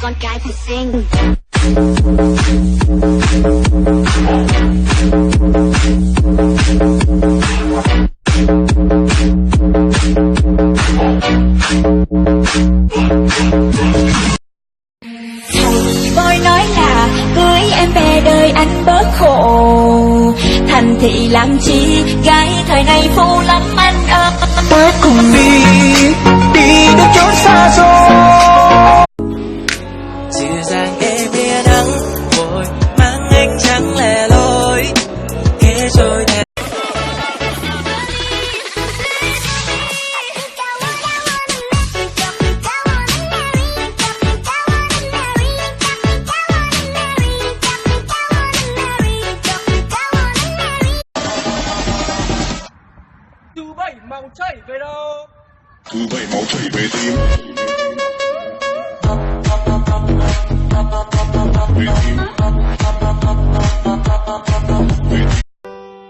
con gái thật xinh. Tôi nói là cưới em về đời anh bớt khổ, thành thị làm chi gái thời này phô lắm anh ơi. Ta cùng đi đến chốn xa xôi. Dịu dàng em bia nắng vội mang anh trắng lẻ loi kể rồi đẹp. Thứ bảy máu chảy về đâu? Thứ bảy máu chảy về tim.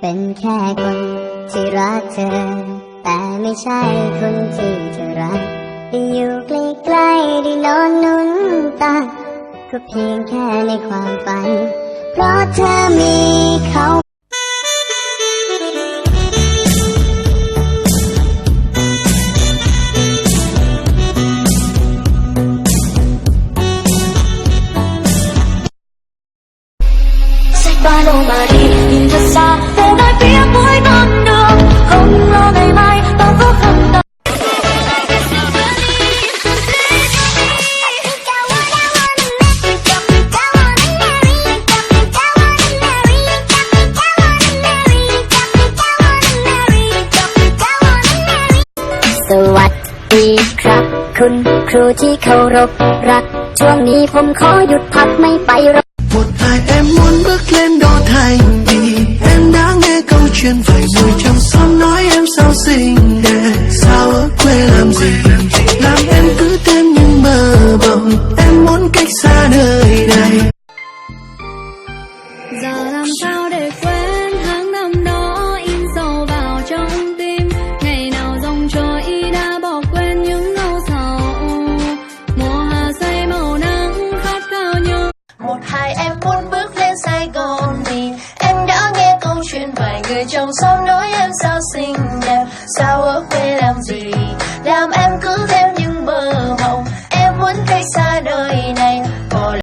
เป็นแค่คนที่รักเธอแต่ไม่ใช่คนที่เธอรักได้อยู่ใกล้ๆได้นอนนุ่นตาก็เพียงแค่ในความฝันเพราะเธอมีเขาBa lô mà đi nhìn thật xa về nơi phía cuối con đường, không lo ngày mai bao khó khăn đâu.สวัสดีครับคุณครูที่เคารพรักช่วงนี้ผมขอหยุดพักไม่ไปรบ Một ngày em muốn bước lên đô thành vì em đã nghe câu chuyện vài người trong xóm nói em sao xinh đẹp, sao ở quê làm gì làm em cứ thêm những mơ mộng, em muốn cách xa nơi này. Giờ làm sao để quên tháng năm đó in sâu vào trong tim, ngày nào dòng trôi đã bỏ quên những âu sầu, mùa hạ say màu nắng khát khao nhớ. Một hai em muốn bước lên Sài Gòn vì em đã nghe câu chuyện vài người trong xóm nói em sao xinh